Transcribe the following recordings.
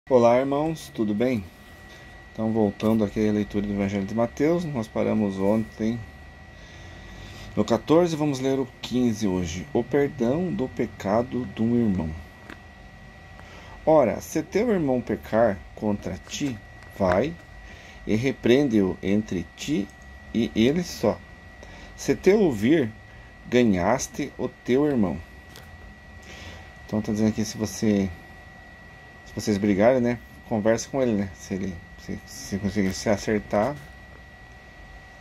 Olá, irmãos, tudo bem? Então, voltando aqui à leitura do Evangelho de Mateus, nós paramos ontem no 14, vamos ler o 15 hoje. O perdão do pecado de um irmão. Ora, se teu irmão pecar contra ti, vai e repreende-o entre ti e ele só. Se te ouvir, ganhaste o teu irmão. Então, está dizendo aqui, se vocês brigarem, né, converse com ele, né? Se conseguir se acertar,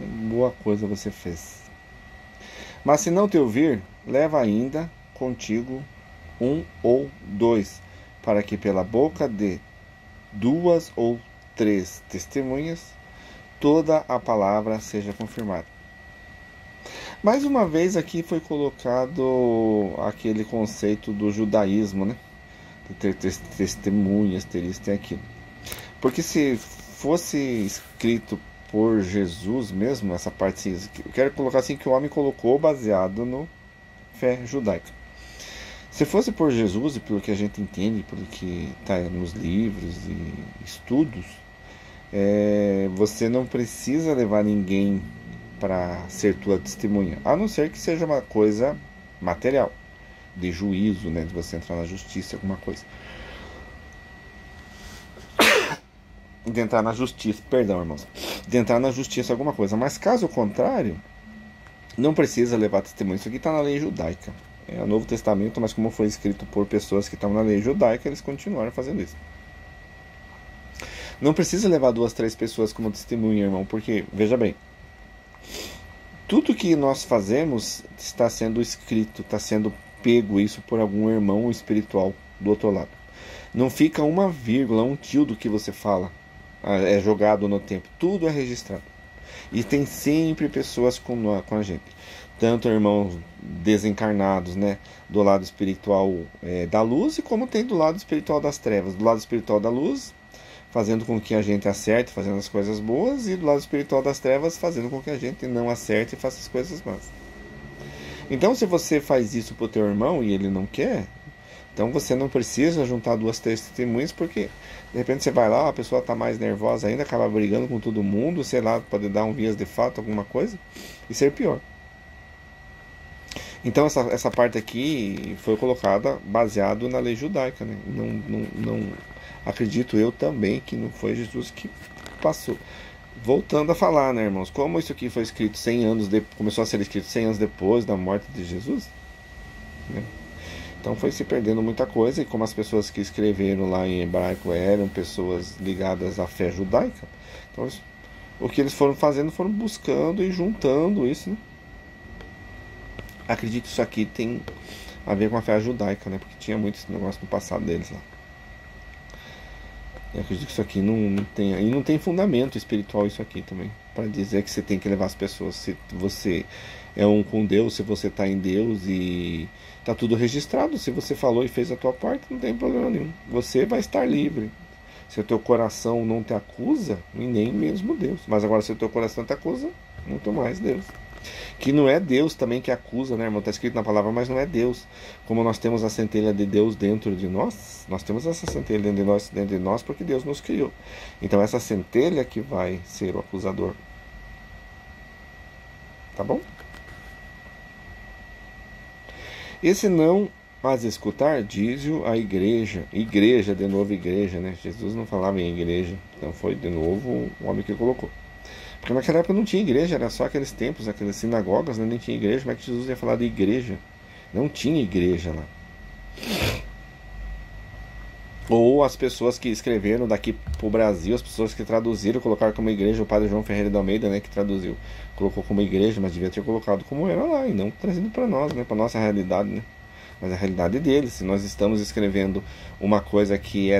boa coisa você fez. Mas se não te ouvir, leva ainda contigo um ou dois, para que pela boca de duas ou três testemunhas toda a palavra seja confirmada. Mais uma vez aqui foi colocado aquele conceito do judaísmo, né? De ter testemunhas, ter isso, ter aquilo. Porque se fosse escrito por Jesus mesmo, essa parte, eu quero colocar assim, que o homem colocou baseado no fé judaica. Se fosse por Jesus, e pelo que a gente entende, pelo que está nos livros e estudos, você não precisa levar ninguém para ser tua testemunha, a não ser que seja uma coisa material, de juízo, né, de você entrar na justiça, alguma coisa. De entrar na justiça, perdão, irmãos, de entrar na justiça, alguma coisa. Mas caso contrário, não precisa levar testemunho. Isso aqui está na lei judaica. É o Novo Testamento, mas como foi escrito por pessoas que estavam na lei judaica, eles continuaram fazendo isso. Não precisa levar 2, 3 pessoas como testemunha, irmão, porque, veja bem, tudo que nós fazemos está sendo escrito, está sendo pego isso por algum irmão espiritual do outro lado. Não fica uma vírgula, um tio do que você fala é jogado no tempo. Tudo é registrado. E tem sempre pessoas com a gente. Tanto irmãos desencarnados, né, do lado espiritual da luz, e como tem do lado espiritual das trevas. Do lado espiritual da luz, fazendo com que a gente acerte, fazendo as coisas boas, e do lado espiritual das trevas, fazendo com que a gente não acerte e faça as coisas más. Então, se você faz isso para o teu irmão e ele não quer, então você não precisa juntar 2, 3 testemunhas, porque de repente você vai lá, a pessoa está mais nervosa ainda, acaba brigando com todo mundo, sei lá, pode dar um vias de fato, alguma coisa, e ser pior. Então essa parte aqui foi colocada baseado na lei judaica, né? Não acredito eu também que não foi Jesus que passou. Voltando a falar, né, irmãos, como isso aqui foi escrito 100 anos começou a ser escrito 100 anos depois da morte de Jesus, né? Então foi se perdendo muita coisa, e como as pessoas que escreveram lá em hebraico eram pessoas ligadas à fé judaica, então o que eles foram fazendo, foram buscando e juntando isso, né? Acredito que isso aqui tem a ver com a fé judaica, né? Porque tinha muito esse negócio no passado deles lá. Eu acredito que isso aqui não tem, e não tem fundamento espiritual isso aqui também, para dizer que você tem que levar as pessoas. Se você é um com Deus, se você está em Deus e está tudo registrado, se você falou e fez a tua parte, não tem problema nenhum. Você vai estar livre. Se o teu coração não te acusa, e nem mesmo Deus. Mas agora, se o teu coração te acusa, muito mais Deus. Que não é Deus também que acusa, né, irmão? Está escrito na palavra, mas não é Deus. Como nós temos a centelha de Deus dentro de nós, nós temos essa centelha dentro de nós porque Deus nos criou. Então essa centelha que vai ser o acusador. Tá bom? E se não as escutar, diz-o a igreja. Igreja, de novo igreja, né? Jesus não falava em igreja. Então foi de novo o homem que colocou. Porque naquela época não tinha igreja, era só aqueles templos, aquelas sinagogas, né? Nem tinha igreja. Como é que Jesus ia falar de igreja? Não tinha igreja lá. Ou as pessoas que escreveram daqui pro Brasil, as pessoas que traduziram, colocaram como igreja, o padre João Ferreira de Almeida, né, que traduziu, colocou como igreja, mas devia ter colocado como era lá, e não trazendo para nós, né, para nossa realidade, né? Mas a realidade deles. Se nós estamos escrevendo uma coisa que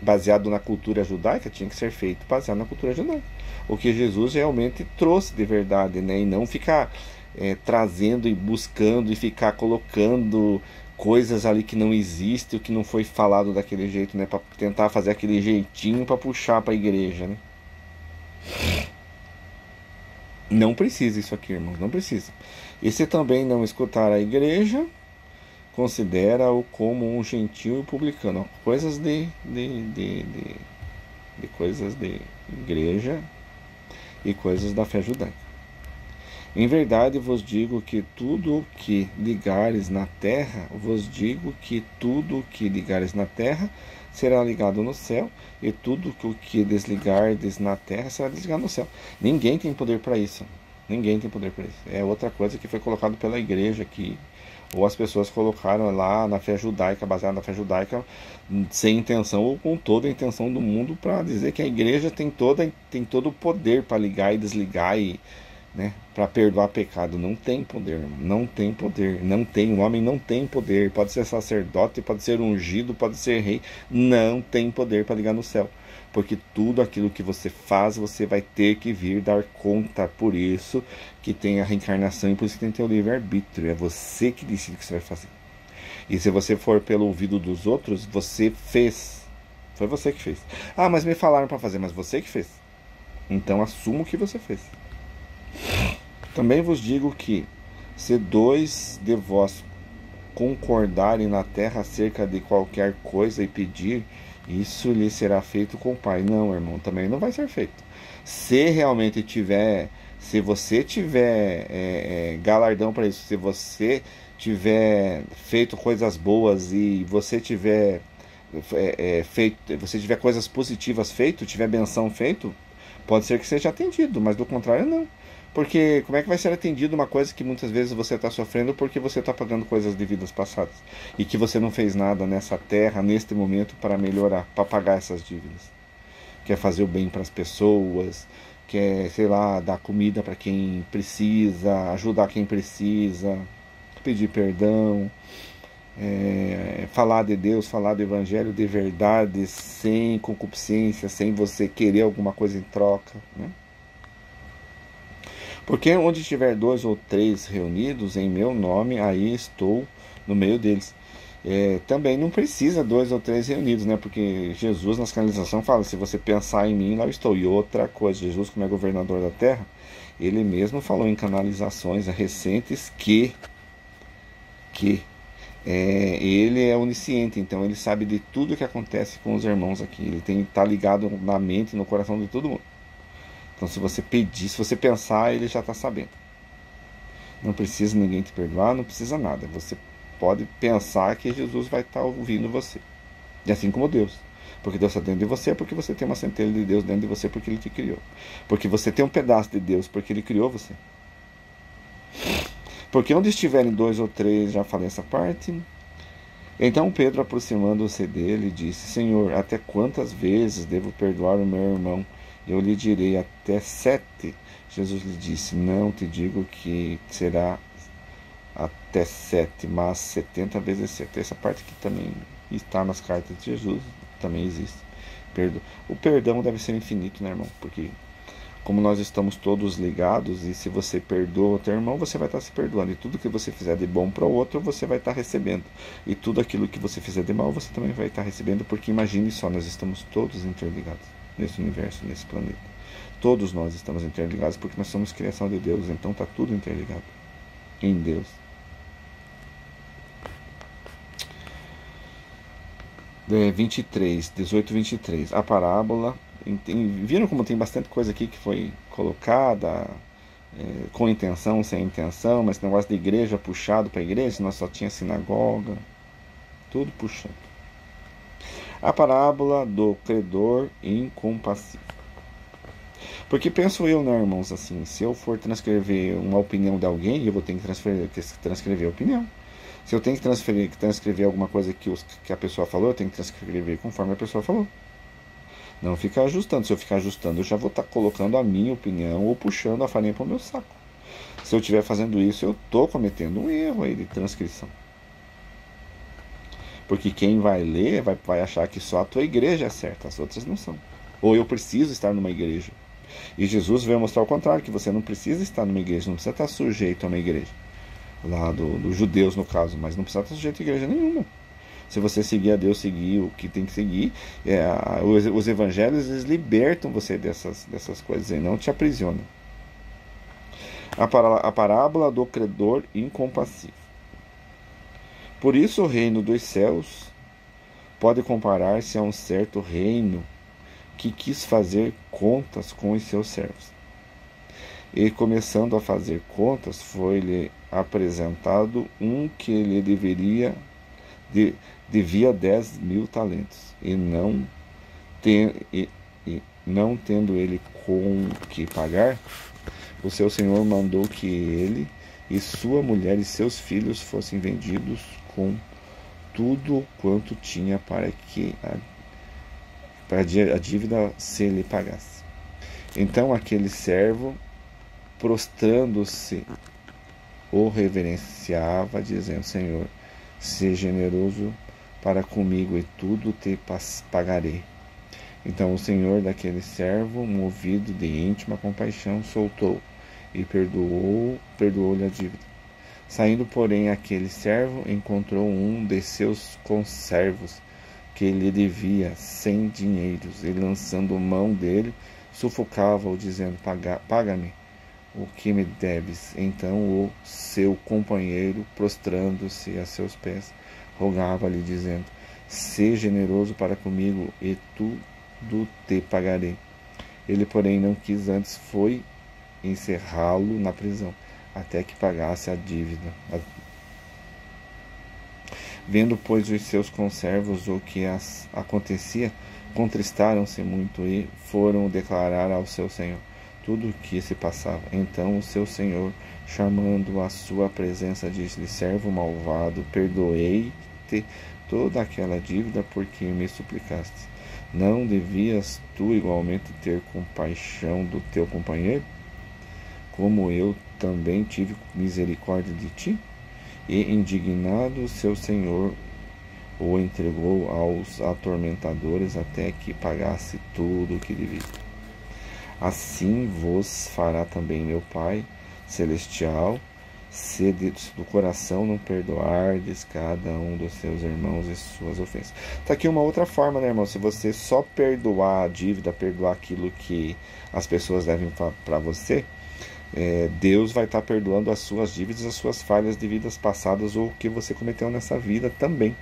baseado na cultura judaica, tinha que ser feito baseado na cultura judaica. O que Jesus realmente trouxe de verdade, né? E não ficar trazendo e buscando e ficar colocando coisas ali que não existem, o que não foi falado daquele jeito, né? Para tentar fazer aquele jeitinho para puxar para a igreja, né? Não precisa isso aqui, irmãos, não precisa. E se também não escutar a igreja, considera-o como um gentil e publicano. Coisas de coisas de igreja e coisas da fé judaica. Em verdade vos digo que tudo o que ligares na terra, será ligado no céu, e tudo o que desligardes na terra será desligado no céu. Ninguém tem poder para isso. Ninguém tem poder para isso. É outra coisa que foi colocado pela igreja aqui, ou as pessoas colocaram lá na fé judaica, baseada na fé judaica, sem intenção ou com toda a intenção do mundo, para dizer que a igreja tem todo o poder para ligar e desligar e, né, para perdoar pecado. Não tem poder, irmão. Não tem poder. Não tem. O homem não tem poder. Pode ser sacerdote, pode ser ungido, pode ser rei. Não tem poder para ligar no céu. Porque tudo aquilo que você faz, você vai ter que vir dar conta. Por isso que tem a reencarnação e por isso que tem que ter o livre-arbítrio. É você que decide o que você vai fazer. E se você for pelo ouvido dos outros, você fez. Foi você que fez. Ah, mas me falaram para fazer, mas você que fez. Então assuma o que você fez. Também vos digo que, se 2 de vós concordarem na terra acerca de qualquer coisa e pedir, isso lhe será feito com o Pai. Não, irmão, também não vai ser feito. Se realmente tiver, se você tiver galardão para isso, se você tiver feito coisas boas e você tiver feito, você tiver coisas positivas feito, tiver benção feito, pode ser que seja atendido, mas do contrário não. Porque como é que vai ser atendido uma coisa que muitas vezes você está sofrendo porque você está pagando coisas de vidas passadas e que você não fez nada nessa terra, neste momento, para melhorar, para pagar essas dívidas? Quer fazer o bem para as pessoas, quer, sei lá, dar comida para quem precisa, ajudar quem precisa, pedir perdão, falar de Deus, falar do Evangelho de verdade, sem concupiscência, sem você querer alguma coisa em troca, né? Porque onde tiver 2 ou 3 reunidos em meu nome, aí estou no meio deles. Também não precisa 2 ou 3 reunidos, né? Porque Jesus nas canalizações fala, se você pensar em mim, lá eu estou. E outra coisa, Jesus, como é governador da terra, ele mesmo falou em canalizações recentes que ele é onisciente, então ele sabe de tudo que acontece com os irmãos aqui. Ele está ligado na mente e no coração de todo mundo. Então, se você pedir, se você pensar, ele já está sabendo. Não precisa ninguém te perdoar, não precisa nada. Você pode pensar que Jesus vai estar ouvindo você. E assim como Deus. Porque Deus está dentro de você, porque você tem uma centelha de Deus dentro de você, porque Ele te criou. Porque você tem um pedaço de Deus, porque Ele criou você. Porque onde estiverem 2 ou 3, já falei essa parte. Então Pedro, aproximando-se dele, disse: Senhor, até quantas vezes devo perdoar o meu irmão? Eu lhe direi até 7. Jesus lhe disse: não te digo que será até 7, mas 70 vezes 7. Essa parte que também está nas cartas de Jesus, também existe. O perdão deve ser infinito, né, irmão? Porque como nós estamos todos ligados, e se você perdoa o teu irmão, você vai estar se perdoando. E tudo que você fizer de bom para o outro, você vai estar recebendo. E tudo aquilo que você fizer de mal, você também vai estar recebendo, porque imagine só, nós estamos todos interligados nesse universo, nesse planeta. Todos nós estamos interligados porque nós somos criação de Deus, então está tudo interligado em Deus. É, 18:23. A parábola. Viram como tem bastante coisa aqui que foi colocada com intenção, sem intenção, mas esse negócio de igreja puxado para a igreja, nós só tinha sinagoga, tudo puxando. A parábola do credor incompassível. Porque penso eu, né, irmãos, assim, se eu for transcrever uma opinião de alguém, eu vou ter que transcrever a opinião. Se eu tenho que transcrever alguma coisa que a pessoa falou, eu tenho que transcrever conforme a pessoa falou. Não ficar ajustando. Se eu ficar ajustando, eu já vou estar colocando a minha opinião ou puxando a farinha para o meu saco. Se eu estiver fazendo isso, eu estou cometendo um erro aí de transcrição. Porque quem vai ler vai achar que só a tua igreja é certa, as outras não são. Ou eu preciso estar numa igreja. E Jesus veio mostrar o contrário, que você não precisa estar numa igreja, não precisa estar sujeito a uma igreja. Lá dos judeus, no caso, mas não precisa estar sujeito a igreja nenhuma. Se você seguir a Deus, seguir o que tem que seguir, os evangelhos, eles libertam você dessas coisas e não te aprisionam. A parábola do credor incompassível. Por isso o reino dos céus pode comparar-se a um certo reino que quis fazer contas com os seus servos. E, começando a fazer contas, foi-lhe apresentado um que lhe devia 10.000 talentos. Não tendo ele com que pagar, o seu senhor mandou que ele e sua mulher e seus filhos fossem vendidos com tudo quanto tinha para que a dívida se lhe pagasse. Então aquele servo, prostrando-se, o reverenciava, dizendo: Senhor, seja generoso para comigo e tudo te pagarei. Então o senhor daquele servo, movido de íntima compaixão, soltou e perdoou-lhe a dívida. Saindo, porém, aquele servo encontrou um de seus conservos que lhe devia 100 dinheiros, e lançando mão dele, sufocava-o, dizendo: paga-me o que me deves. Então o seu companheiro, prostrando-se a seus pés, rogava-lhe, dizendo: seja generoso para comigo e tudo te pagarei. Ele, porém, não quis, antes foi encerrá-lo na prisão, até que pagasse a dívida. Vendo, pois, os seus conservos o que acontecia, contristaram-se muito e foram declarar ao seu senhor tudo o que se passava. Então o seu senhor, chamando-o à sua presença, disse-lhe: servo malvado, perdoei-te toda aquela dívida porque me suplicaste. Não devias tu igualmente ter compaixão do teu companheiro, como eu também tive misericórdia de ti? E, indignado, seu senhor o entregou aos atormentadores até que pagasse tudo o que devia. Assim vos fará também meu Pai celestial, se do coração não perdoardes cada um dos seus irmãos e suas ofensas. Tá aqui uma outra forma, né, irmão? Se você só perdoar a dívida, perdoar aquilo que as pessoas devem para você, Deus vai estar perdoando as suas dívidas, as suas falhas de vidas passadas ou o que você cometeu nessa vida também.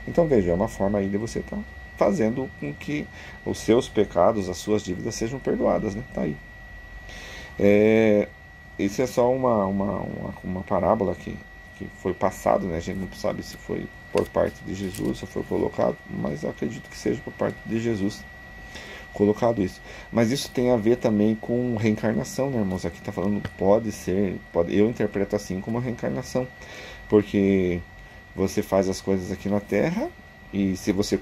Então veja, é uma forma aí de você estar fazendo com que os seus pecados, as suas dívidas sejam perdoadas, né? Tá aí. Isso é só uma parábola que foi passada, né? A gente não sabe se foi por parte de Jesus, se foi colocado, mas eu acredito que seja por parte de Jesus colocado isso. Mas isso tem a ver também com reencarnação, né, irmãos? Aqui está falando, eu interpreto assim como reencarnação, porque você faz as coisas aqui na Terra, e se você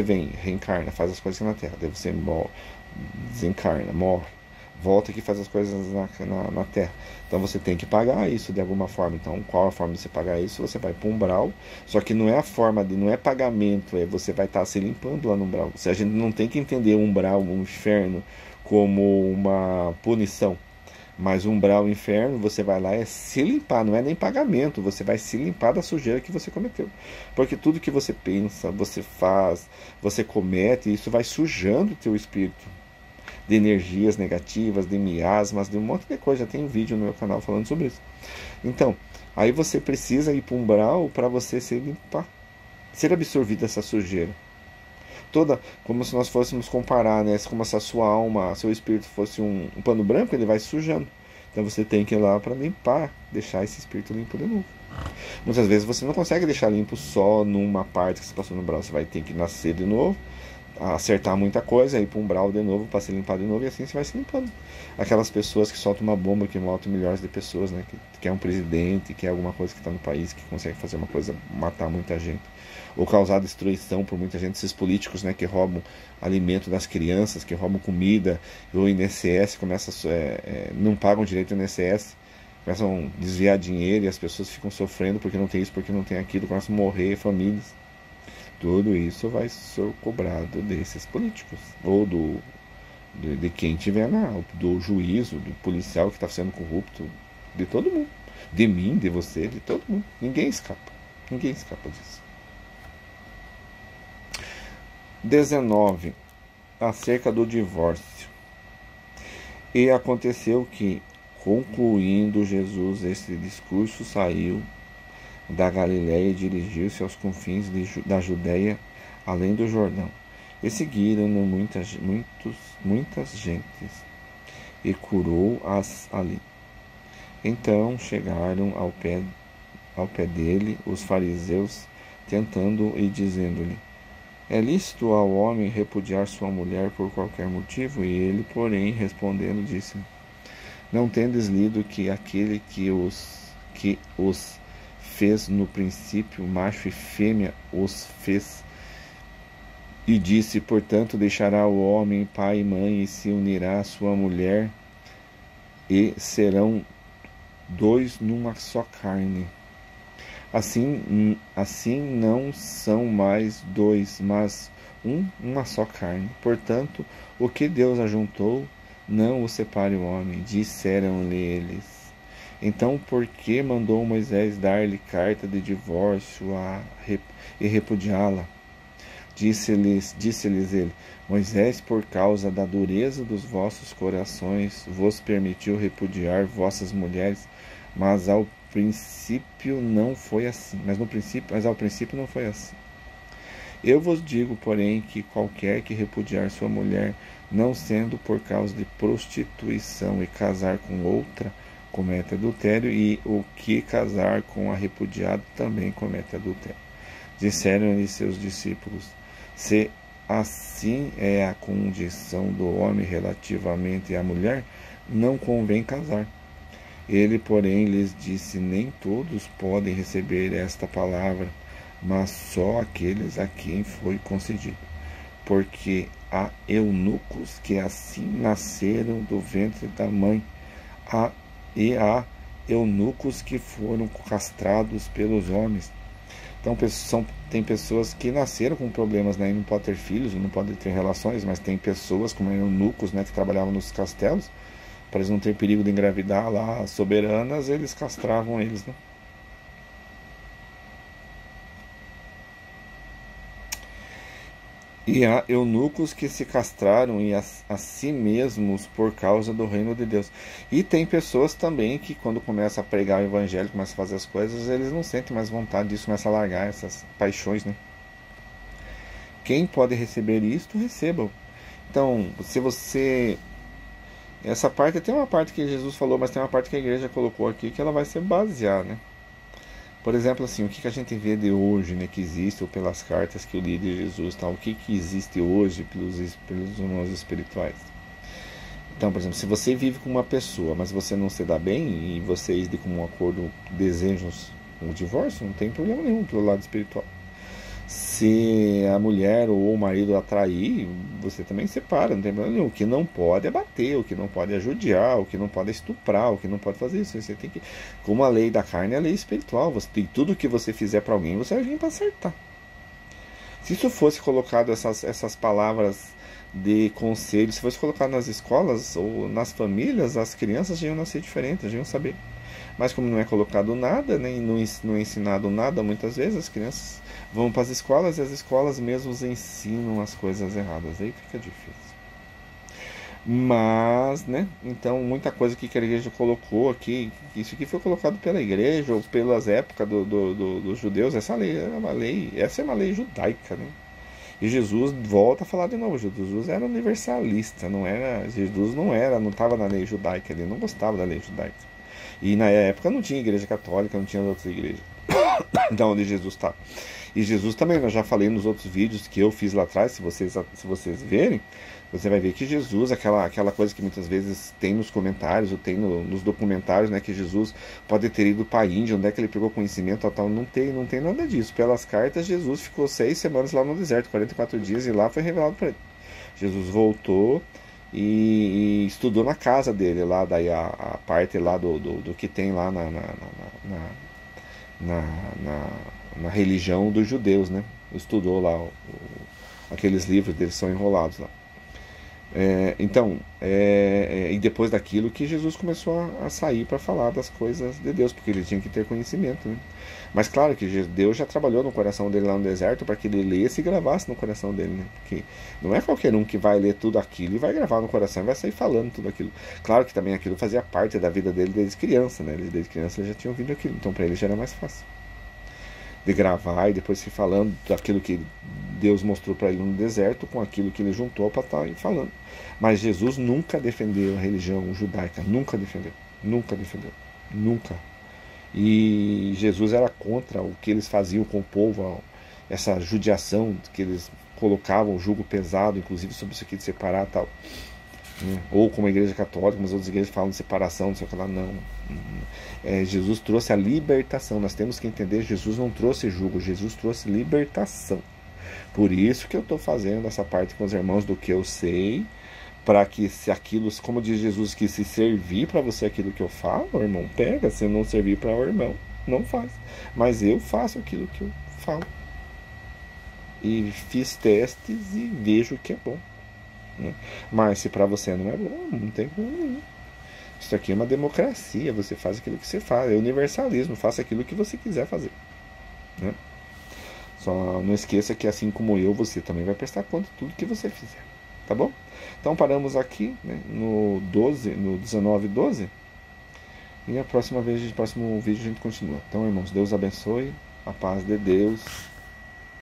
vem, reencarna, faz as coisas aqui na Terra, daí você desencarna, morre, volta aqui e faz as coisas na Terra. Então você tem que pagar isso de alguma forma. Então, qual a forma de você pagar isso? Você vai para o umbral, só que não é a forma não é pagamento, você vai estar se limpando lá no umbral. A gente não tem que entender o umbral, o inferno, como uma punição. Mas o umbral, o inferno, você vai lá se limpar, não é nem pagamento, você vai se limpar da sujeira que você cometeu. Porque tudo que você pensa, você faz, você comete, isso vai sujando o teu espírito de energias negativas, de miasmas, de um monte de coisa. Já tem um vídeo no meu canal falando sobre isso. Então, aí você precisa ir para o umbral para você se limpar, ser absorvido dessa sujeira. Como se nós fôssemos comparar, né? Como se a sua alma, seu espírito fosse um pano branco, ele vai sujando. Então você tem que ir lá para limpar, deixar esse espírito limpo de novo. Muitas vezes você não consegue deixar limpo só numa parte que você passou no umbral. Você vai ter que nascer de novo, acertar muita coisa, ir para um umbral de novo para se limpar de novo, e assim você vai se limpando. Aquelas pessoas que soltam uma bomba que matam milhares de pessoas, né? Que é um presidente, que é alguma coisa que está no país, que consegue fazer uma coisa, matar muita gente, ou causar destruição por muita gente. Esses políticos, né, que roubam alimento das crianças, que roubam comida, o INSS não pagam direito ao INSS, começam a desviar dinheiro e as pessoas ficam sofrendo porque não tem isso, porque não tem aquilo, começam a morrer famílias. Tudo isso vai ser cobrado desses políticos, ou de quem tiver do juízo, do policial que está sendo corrupto, de todo mundo, de mim, de você, de todo mundo. Ninguém escapa disso. 19. Acerca do divórcio. E aconteceu que, concluindo Jesus esse discurso, saiu, da Galiléia e dirigiu-se aos confins da Judéia, além do Jordão. E seguiram-no muitas gentes, e curou-as ali. Então chegaram ao pé dele os fariseus, tentando e dizendo-lhe: é lícito ao homem repudiar sua mulher por qualquer motivo? E ele, porém, respondendo, disse: não tendes lido que aquele que os fez no princípio, macho e fêmea os fez, e disse, portanto, deixará o homem pai e mãe, e se unirá à sua mulher, e serão dois numa só carne. Assim não são mais dois, mas uma só carne. Portanto, o que Deus ajuntou, não o separe o homem. Disseram-lhe eles: então, por que mandou Moisés dar-lhe carta de divórcio e repudiá-la? Disse-lhes ele: Moisés, por causa da dureza dos vossos corações, vos permitiu repudiar vossas mulheres, mas ao princípio não foi assim. Mas ao princípio não foi assim. Eu vos digo, porém, que qualquer que repudiar sua mulher, não sendo por causa de prostituição, e casar com outra, comete adultério, e o que casar com a repudiada também comete adultério. Disseram-lhe seus discípulos: se assim é a condição do homem relativamente à mulher, não convém casar. Ele, porém, lhes disse: nem todos podem receber esta palavra, mas só aqueles a quem foi concedido. Porque há eunucos que assim nasceram do ventre da mãe, e há eunucos que foram castrados pelos homens. Então, tem pessoas que nasceram com problemas, né, e não podem ter filhos, não podem ter relações, mas tem pessoas como eunucos, né, que trabalhavam nos castelos, para eles não terem perigo de engravidar lá, soberanas, eles castravam eles, né? E há eunucos que se castraram a si mesmos por causa do reino de Deus. E tem pessoas também que, quando começa a pregar o evangelho, começa a fazer as coisas, eles não sentem mais vontade disso, começa a largar essas paixões, né? Quem pode receber isto, receba. Então, se você... Essa parte, tem uma parte que Jesus falou, mas tem uma parte que a igreja colocou aqui que ela vai ser baseada, né? Por exemplo, assim, o que a gente vê de hoje, né, que existe, ou pelas cartas que eu li de Jesus, tal, o que existe hoje pelos irmãos espirituais. Então, por exemplo, se você vive com uma pessoa, mas você não se dá bem, e vocês de comum acordo desejam um divórcio, não tem problema nenhum pelo lado espiritual. Se a mulher ou o marido atrair, você também separa, não tem problema nenhum. O que não pode é bater, o que não pode é judiar, o que não pode é estuprar, o que não pode fazer isso. Você tem que, como a lei da carne é a lei espiritual, você tem tudo que você fizer para alguém, você vai vir para acertar. Se isso fosse colocado, essas palavras de conselho, se fosse colocado nas escolas ou nas famílias, as crianças já iam nascer diferentes, já iam saber. Mas como não é colocado nada, nem não é ensinado nada, muitas vezes as crianças vão para as escolas e as escolas mesmos ensinam as coisas erradas. Aí fica difícil. Mas, né? Então, muita coisa que a igreja colocou aqui, isso aqui foi colocado pela igreja ou pelas épocas dos judeus. Essa é uma lei judaica, né? E Jesus volta a falar de novo. Jesus era universalista, Jesus não estava na lei judaica, ele não gostava da lei judaica. E na época não tinha igreja católica, não tinha outras igrejas. Da onde Jesus está. E Jesus também, eu já falei nos outros vídeos que eu fiz lá atrás, se vocês verem, você vai ver que Jesus, aquela coisa que muitas vezes tem nos comentários, ou tem nos documentários, né, que Jesus pode ter ido para a Índia, onde é que ele pegou conhecimento, tal, não tem nada disso. Pelas cartas, Jesus ficou 6 semanas lá no deserto, 44 dias, e lá foi revelado para ele. Jesus voltou e estudou na casa dele, lá, daí a parte lá do que tem lá na religião dos judeus, né? Estudou lá aqueles livros deles, são enrolados lá. E depois daquilo que Jesus começou a sair para falar das coisas de Deus, porque ele tinha que ter conhecimento, né? Mas claro que Deus já trabalhou no coração dele lá no deserto para que ele lesse e gravasse no coração dele, né? Porque não é qualquer um que vai ler tudo aquilo e vai gravar no coração e vai sair falando tudo aquilo. Claro que também aquilo fazia parte da vida dele desde criança, né? Desde criança ele já tinha ouvido aquilo, então para ele já era mais fácil. de gravar e depois se falando daquilo que Deus mostrou para ele no deserto com aquilo que ele juntou para estar falando. Mas Jesus nunca defendeu a religião judaica, nunca defendeu, nunca defendeu, nunca. E Jesus era contra o que eles faziam com o povo, essa judiação que eles colocavam, o jugo pesado, inclusive sobre isso aqui de separar tal. Ou como a igreja católica, mas outras igrejas falam de separação, não sei o que lá, não. Jesus trouxe a libertação. Nós temos que entender, Jesus não trouxe jugo, Jesus trouxe libertação. Por isso que eu estou fazendo essa parte com os irmãos do que eu sei, para que se aquilo, como diz Jesus, que se servir para você aquilo que eu falo, o irmão pega, se não servir para o irmão, não faz. Mas eu faço aquilo que eu falo. E fiz testes e vejo que é bom. Mas se para você não é bom, não tem problema nenhum. Isso aqui é uma democracia, você faz aquilo que você faz, é universalismo, faça aquilo que você quiser fazer, né? Só não esqueça que assim como eu, você também vai prestar conta de tudo que você fizer, tá bom? Então paramos aqui, né, no 19:12, e a próxima vez, no próximo vídeo a gente continua. Então, irmãos, Deus abençoe, a paz de Deus.